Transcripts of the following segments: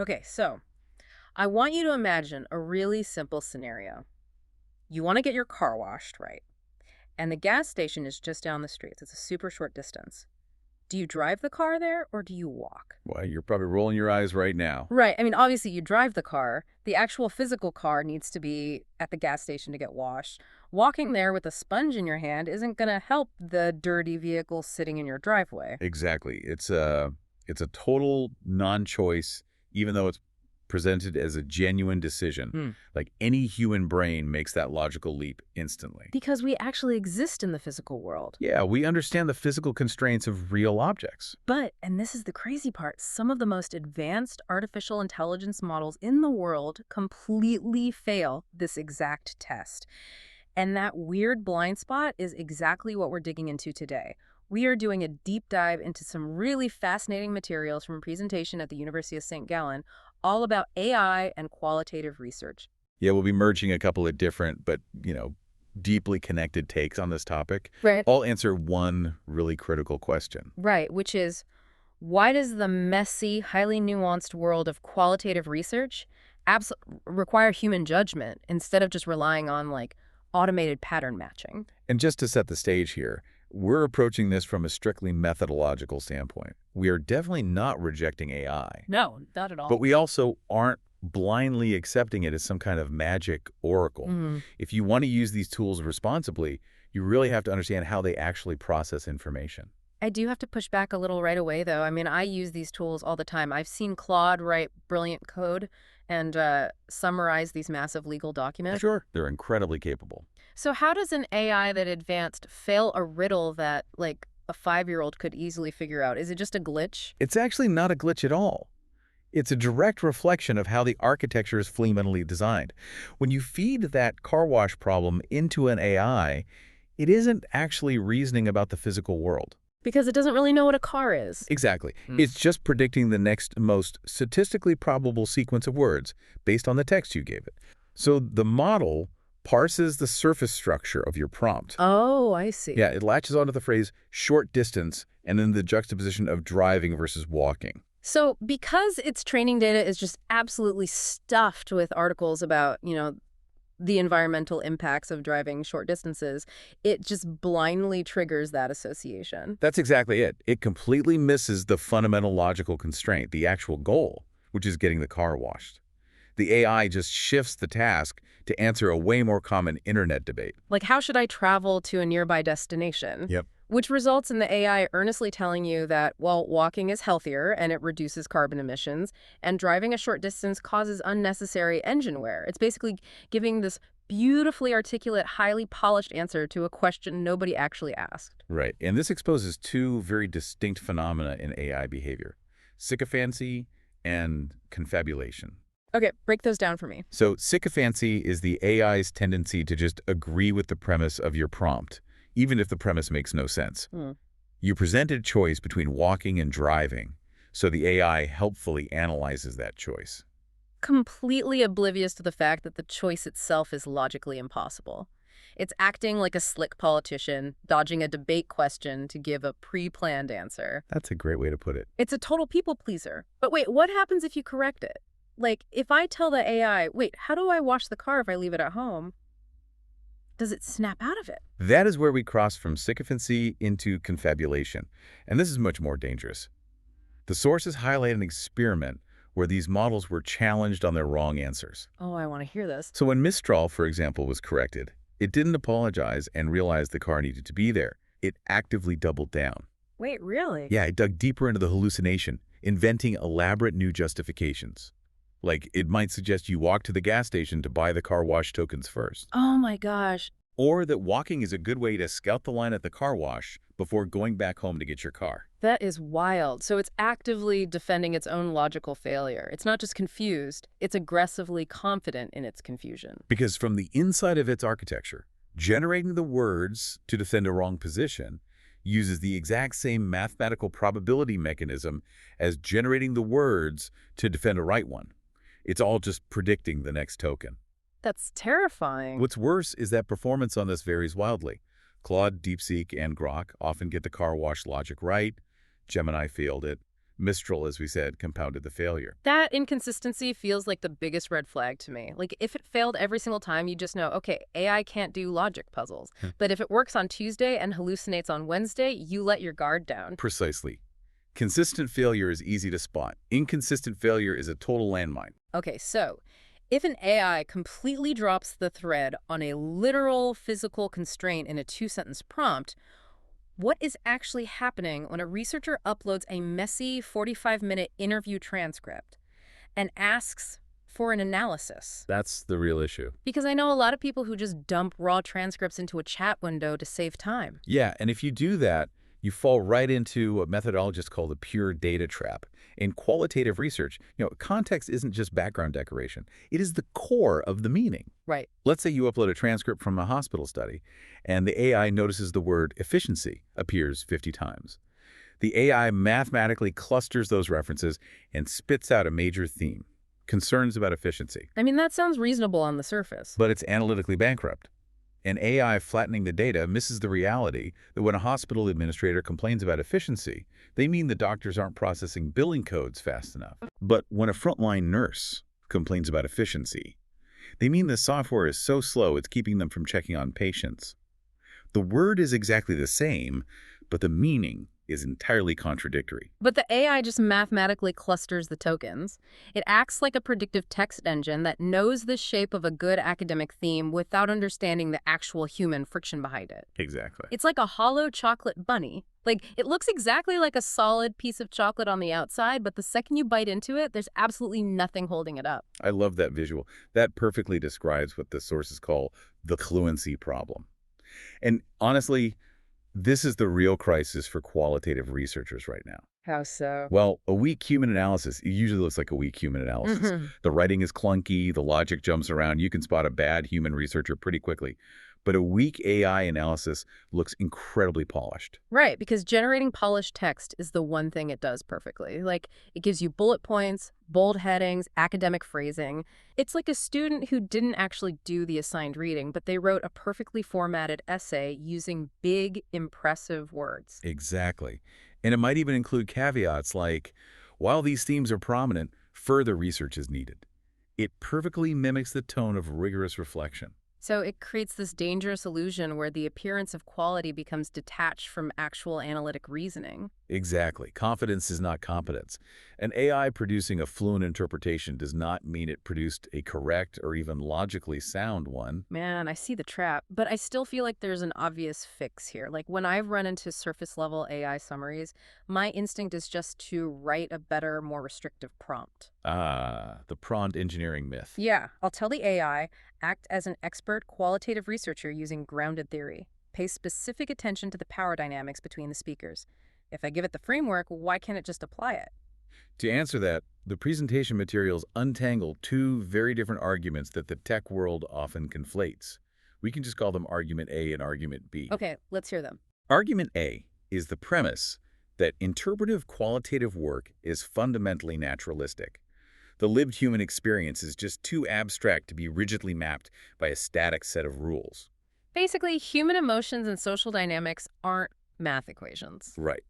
Okay, so I want you to imagine a really simple scenario. You want to get your car washed, right? And the gas station is just down the street. It's a super short distance. Do you drive the car there or do you walk? Well, you're probably rolling your eyes right now. Right. I mean, obviously, you drive the car. The actual physical car needs to be at the gas station to get washed. Walking there with a sponge in your hand isn't going to help the dirty vehicle sitting in your driveway. Exactly. It's a total non-choice, even though it's presented as a genuine decision. Hmm. Like any human brain makes that logical leap instantly. Because we actually exist in the physical world. Yeah, we understand the physical constraints of real objects. But, and this is the crazy part, some of the most advanced artificial intelligence models in the world completely fail this exact test. And that weird blind spot is exactly what we're digging into today. We are doing a deep dive into some really fascinating materials from a presentation at the University of St. Gallen, all about AI and qualitative research. Yeah, we'll be merging a couple of different but, deeply connected takes on this topic. Right. I'll answer one really critical question. Right, which is, why does the messy, highly nuanced world of qualitative research require human judgment instead of just relying on, like, automated pattern matching? And just to set the stage here, we're approaching this from a strictly methodological standpoint. We are definitely not rejecting AI, No, not at all. but we also aren't blindly accepting it as some kind of magic oracle. Mm. If you want to use these tools responsibly, you really have to understand how they actually process information. I do have to push back a little right away, though. I mean, I use these tools all the time. I've seen Claude write brilliant code and summarize these massive legal documents. Sure, they're incredibly capable. So how does an AI that advanced fail a riddle that, like, a 5-year-old could easily figure out? Is it just a glitch? It's actually not a glitch at all. It's a direct reflection of how the architecture is fundamentally designed. When you feed that car wash problem into an AI, it isn't actually reasoning about the physical world. Because it doesn't really know what a car is. Exactly. Mm. It's just predicting the next most statistically probable sequence of words based on the text you gave it. So the model parses the surface structure of your prompt. Oh, I see. Yeah, it latches onto the phrase short distance and then the juxtaposition of driving versus walking. So because its training data is just absolutely stuffed with articles about, the environmental impacts of driving short distances, it just blindly triggers that association. That's exactly it. It completely misses the fundamental logical constraint, the actual goal, which is getting the car washed. The AI just shifts the task to answer a way more common internet debate. Like, how should I travel to a nearby destination? Yep. Which results in the AI earnestly telling you that, well, walking is healthier and it reduces carbon emissions, and driving a short distance causes unnecessary engine wear. It's basically giving this beautifully articulate, highly polished answer to a question nobody actually asked. Right. And this exposes two very distinct phenomena in AI behavior: sycophancy and confabulation. Okay, break those down for me. So sycophancy is the AI's tendency to just agree with the premise of your prompt, even if the premise makes no sense. Hmm. You presented a choice between walking and driving, so the AI helpfully analyzes that choice. Completely oblivious to the fact that the choice itself is logically impossible. It's acting like a slick politician, dodging a debate question to give a pre-planned answer. That's a great way to put it. It's a total people pleaser. But wait, what happens if you correct it? Like, if I tell the AI, wait, how do I wash the car if I leave it at home? Does it snap out of it? That is where we cross from sycophancy into confabulation, and this is much more dangerous. The sources highlight an experiment where these models were challenged on their wrong answers. Oh, I want to hear this. So when Mistral, for example, was corrected, it didn't apologize and realize the car needed to be there. It actively doubled down. Wait, really? Yeah, it dug deeper into the hallucination, inventing elaborate new justifications. Like, it might suggest you walk to the gas station to buy the car wash tokens first. Oh my gosh. Or that walking is a good way to scout the line at the car wash before going back home to get your car. That is wild. So it's actively defending its own logical failure. It's not just confused, it's aggressively confident in its confusion. Because from the inside of its architecture, generating the words to defend a wrong position uses the exact same mathematical probability mechanism as generating the words to defend a right one. It's all just predicting the next token. That's terrifying. What's worse is that performance on this varies wildly. Claude, DeepSeek, and Grok often get the car wash logic right. Gemini failed it. Mistral, as we said, compounded the failure. That inconsistency feels like the biggest red flag to me. Like, if it failed every single time, you just know, okay, AI can't do logic puzzles. But if it works on Tuesday and hallucinates on Wednesday, you let your guard down. Precisely. Consistent failure is easy to spot. Inconsistent failure is a total landmine. Okay, so if an AI completely drops the thread on a literal physical constraint in a two-sentence prompt, what is actually happening when a researcher uploads a messy 45-minute interview transcript and asks for an analysis? That's the real issue. Because I know a lot of people who just dump raw transcripts into a chat window to save time. Yeah, and if you do that, you fall right into a methodologist called the pure data trap. In qualitative research, context isn't just background decoration. It is the core of the meaning. Right. Let's say you upload a transcript from a hospital study, and the AI notices the word efficiency appears 50 times. The AI mathematically clusters those references and spits out a major theme: concerns about efficiency. I mean, that sounds reasonable on the surface. But it's analytically bankrupt. An AI flattening the data misses the reality that when a hospital administrator complains about efficiency, they mean the doctors aren't processing billing codes fast enough. But when a frontline nurse complains about efficiency, they mean the software is so slow it's keeping them from checking on patients. The word is exactly the same, but the meaning is entirely contradictory. But the AI just mathematically clusters the tokens. It acts like a predictive text engine that knows the shape of a good academic theme without understanding the actual human friction behind it. Exactly. It's like a hollow chocolate bunny. Like, it looks exactly like a solid piece of chocolate on the outside, but the second you bite into it, there's absolutely nothing holding it up. I love that visual. That perfectly describes what the sources call the fluency problem. And honestly, this is the real crisis for qualitative researchers right now. How so? Well, a weak human analysis, it usually looks like a weak human analysis. The writing is clunky, the logic jumps around, you can spot a bad human researcher pretty quickly. But a weak AI analysis looks incredibly polished. Right, because generating polished text is the one thing it does perfectly. Like, it gives you bullet points, bold headings, academic phrasing. It's like a student who didn't actually do the assigned reading, but they wrote a perfectly formatted essay using big, impressive words. Exactly. And it might even include caveats like, while these themes are prominent, further research is needed. It perfectly mimics the tone of rigorous reflection. So it creates this dangerous illusion where the appearance of quality becomes detached from actual analytic reasoning. Exactly. Confidence is not competence. An AI producing a fluent interpretation does not mean it produced a correct or even logically sound one. Man, I see the trap, but I still feel like there's an obvious fix here. Like, when I've run into surface-level AI summaries, my instinct is just to write a better, more restrictive prompt. Ah, the prompt engineering myth. Yeah, I'll tell the AI, act as an expert qualitative researcher using grounded theory. Pay specific attention to the power dynamics between the speakers. If I give it the framework, why can't it just apply it? To answer that, the presentation materials untangle two very different arguments that the tech world often conflates. We can just call them argument A and argument B. Okay, let's hear them. Argument A is the premise that interpretive qualitative work is fundamentally naturalistic. The lived human experience is just too abstract to be rigidly mapped by a static set of rules. Basically, human emotions and social dynamics aren't math equations. Right.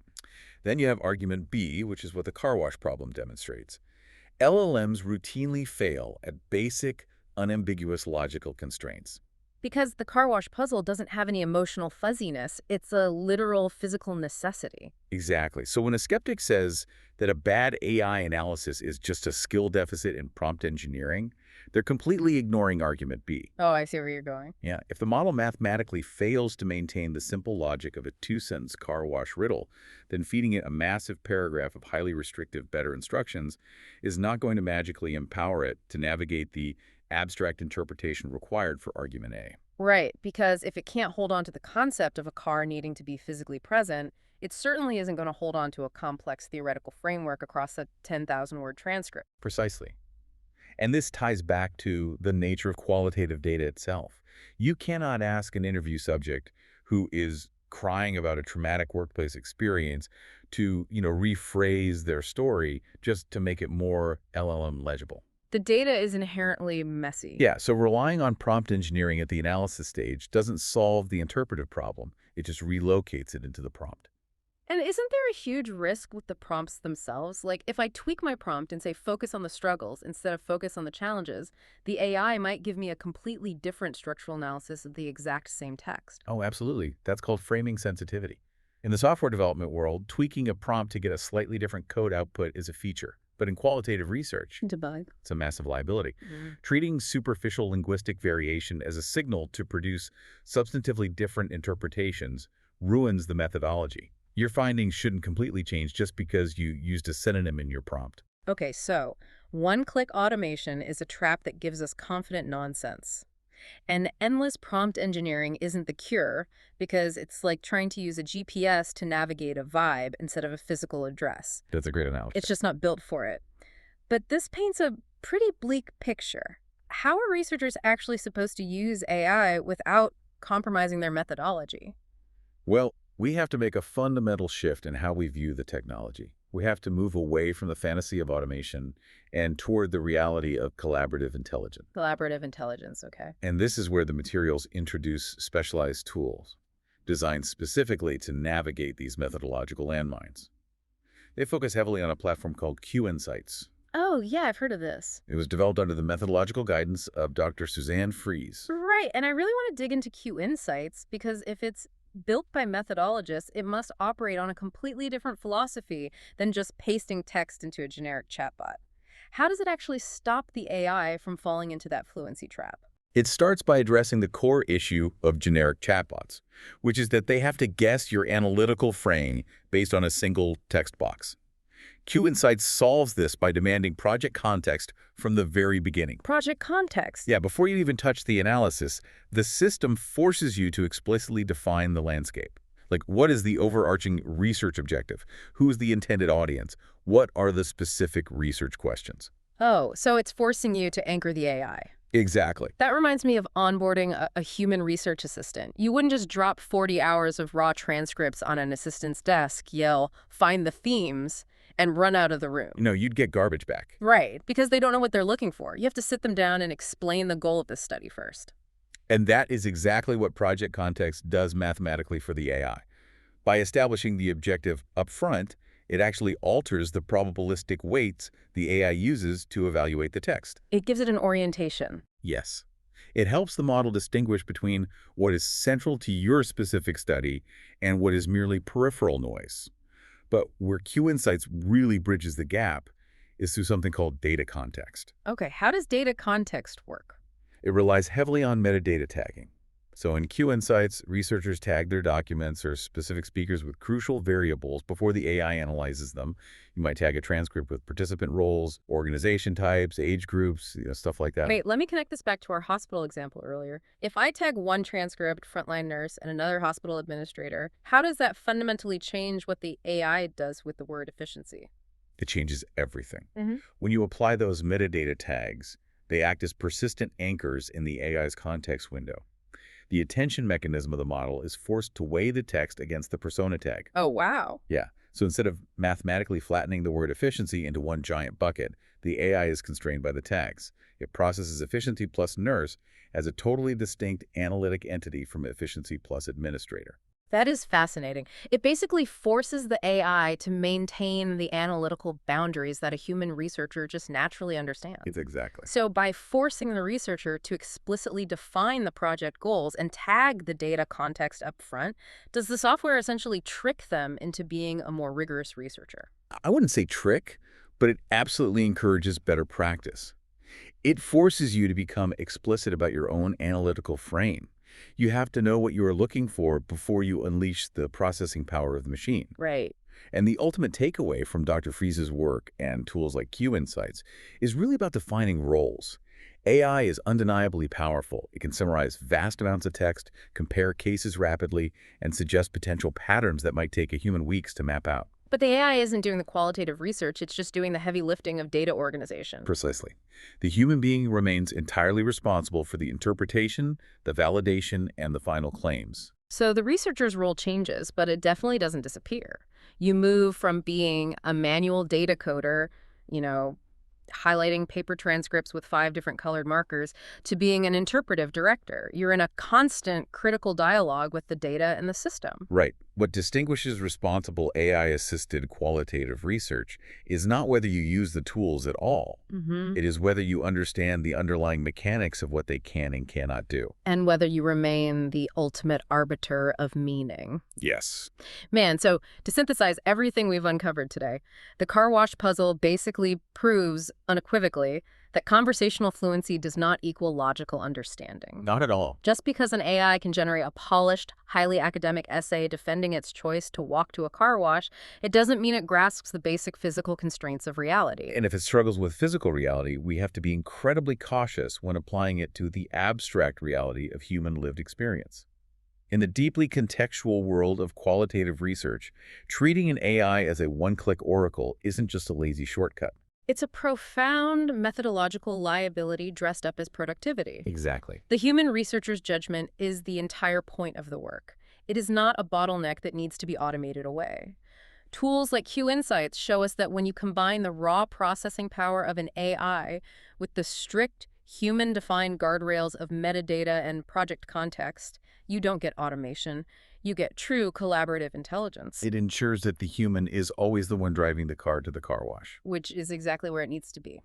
Then you have argument B, which is what the car wash problem demonstrates. LLMs routinely fail at basic, unambiguous logical constraints. Because the car wash puzzle doesn't have any emotional fuzziness, it's a literal physical necessity. Exactly. So when a skeptic says that a bad AI analysis is just a skill deficit in prompt engineering, they're completely ignoring argument B. Oh, I see where you're going. Yeah, if the model mathematically fails to maintain the simple logic of a two-sentence car wash riddle, then feeding it a massive paragraph of highly restrictive better instructions is not going to magically empower it to navigate the abstract interpretation required for argument A. Right, because if it can't hold on to the concept of a car needing to be physically present, it certainly isn't going to hold on to a complex theoretical framework across a 10,000-word transcript. Precisely. And this ties back to the nature of qualitative data itself. You cannot ask an interview subject who is crying about a traumatic workplace experience to, rephrase their story just to make it more LLM legible. The data is inherently messy. Yeah, so relying on prompt engineering at the analysis stage doesn't solve the interpretive problem. It just relocates it into the prompt. And isn't there a huge risk with the prompts themselves? Like, if I tweak my prompt and say focus on the struggles instead of focus on the challenges, the AI might give me a completely different structural analysis of the exact same text. Oh, absolutely. That's called framing sensitivity. In the software development world, tweaking a prompt to get a slightly different code output is a feature. But in qualitative research, Debug. it's a massive liability. Mm. Treating superficial linguistic variation as a signal to produce substantively different interpretations ruins the methodology. Your findings shouldn't completely change just because you used a synonym in your prompt. Okay, so one-click automation is a trap that gives us confident nonsense. And endless prompt engineering isn't the cure because it's like trying to use a GPS to navigate a vibe instead of a physical address. That's a great analogy. It's just not built for it. But this paints a pretty bleak picture. How are researchers actually supposed to use AI without compromising their methodology? Well, we have to make a fundamental shift in how we view the technology. We have to move away from the fantasy of automation and toward the reality of collaborative intelligence. Collaborative intelligence, okay. And this is where the materials introduce specialized tools designed specifically to navigate these methodological landmines. They focus heavily on a platform called QInsights. Oh, yeah, I've heard of this. It was developed under the methodological guidance of Dr. Suzanne Fries. Right, and I really want to dig into QInsights because if it's built by methodologists, it must operate on a completely different philosophy than just pasting text into a generic chatbot. How does it actually stop the AI from falling into that fluency trap? It starts by addressing the core issue of generic chatbots, which is that they have to guess your analytical frame based on a single text box. QInsights solves this by demanding project context from the very beginning. Project context. Yeah, before you even touch the analysis, the system forces you to explicitly define the landscape. Like, what is the overarching research objective? Who is the intended audience? What are the specific research questions? Oh, so it's forcing you to anchor the AI. Exactly. That reminds me of onboarding a human research assistant. You wouldn't just drop 40 hours of raw transcripts on an assistant's desk, yell, find the themes, and run out of the room. No, you'd get garbage back. Right, because they don't know what they're looking for. You have to sit them down and explain the goal of this study first. And that is exactly what project context does mathematically for the AI. By establishing the objective up front, it actually alters the probabilistic weights the AI uses to evaluate the text. It gives it an orientation. Yes. It helps the model distinguish between what is central to your specific study and what is merely peripheral noise. But where QInsights really bridges the gap is through something called data context. Okay, how does data context work? It relies heavily on metadata tagging. So in QInsights, researchers tag their documents or specific speakers with crucial variables before the AI analyzes them. You might tag a transcript with participant roles, organization types, age groups, stuff like that. Wait, let me connect this back to our hospital example earlier. If I tag one transcript, frontline nurse, and another hospital administrator, how does that fundamentally change what the AI does with the word efficiency? It changes everything. Mm-hmm. When you apply those metadata tags, they act as persistent anchors in the AI's context window. The attention mechanism of the model is forced to weigh the text against the persona tag. Oh, wow. Yeah, so instead of mathematically flattening the word efficiency into one giant bucket, the AI is constrained by the tags. It processes efficiency plus nurse as a totally distinct analytic entity from efficiency plus administrator. That is fascinating. It basically forces the AI to maintain the analytical boundaries that a human researcher just naturally understands. It's exactly. So by forcing the researcher to explicitly define the project goals and tag the data context up front, does the software essentially trick them into being a more rigorous researcher? I wouldn't say trick, but it absolutely encourages better practice. It forces you to become explicit about your own analytical frame. You have to know what you are looking for before you unleash the processing power of the machine. Right. And the ultimate takeaway from Dr. Fries's work and tools like QInsights is really about defining roles. AI is undeniably powerful. It can summarize vast amounts of text, compare cases rapidly, and suggest potential patterns that might take a human weeks to map out. But the AI isn't doing the qualitative research, it's just doing the heavy lifting of data organization. Precisely. The human being remains entirely responsible for the interpretation, the validation, and the final claims. So the researcher's role changes, but it definitely doesn't disappear. You move from being a manual data coder, highlighting paper transcripts with 5 different colored markers, to being an interpretive director. You're in a constant critical dialogue with the data and the system. Right. What distinguishes responsible AI-assisted qualitative research is not whether you use the tools at all. Hmm. It is whether you understand the underlying mechanics of what they can and cannot do. And whether you remain the ultimate arbiter of meaning. Yes. Man, so to synthesize everything we've uncovered today, the car wash puzzle basically proves unequivocally that conversational fluency does not equal logical understanding. Not at all. Just because an AI can generate a polished, highly academic essay defending its choice to walk to a car wash, it doesn't mean it grasps the basic physical constraints of reality. And if it struggles with physical reality, we have to be incredibly cautious when applying it to the abstract reality of human lived experience. In the deeply contextual world of qualitative research, treating an AI as a one-click oracle isn't just a lazy shortcut. It's a profound methodological liability dressed up as productivity. Exactly. The human researcher's judgment is the entire point of the work. It is not a bottleneck that needs to be automated away. Tools like QInsights show us that when you combine the raw processing power of an AI with the strict, human-defined guardrails of metadata and project context, you don't get automation. You get true collaborative intelligence, It ensures that the human is always the one driving the car to the car wash. which is exactly where it needs to be.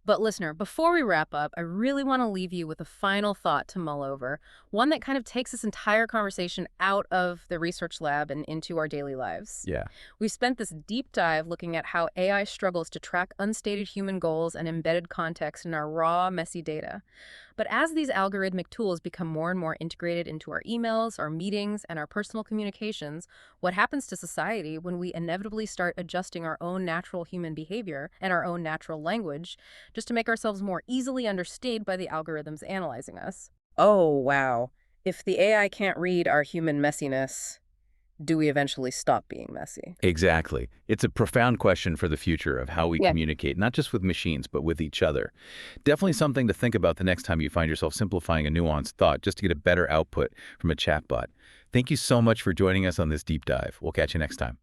But listener, before we wrap up, I really want to leave you with a final thought to mull over, one that kind of takes this entire conversation out of the research lab and into our daily lives. Yeah. We've spent this deep dive looking at how AI struggles to track unstated human goals and embedded context in our raw, messy data. But as these algorithmic tools become more and more integrated into our emails, our meetings, and our personal communications, what happens to society when we inevitably start adjusting our own natural human behavior and our own natural language just to make ourselves more easily understood by the algorithms analyzing us? Oh, wow. If the AI can't read our human messiness, do we eventually stop being messy? Exactly. It's a profound question for the future of how we Yeah. communicate, not just with machines, but with each other. Definitely something to think about the next time you find yourself simplifying a nuanced thought just to get a better output from a chatbot. Thank you so much for joining us on this deep dive. We'll catch you next time.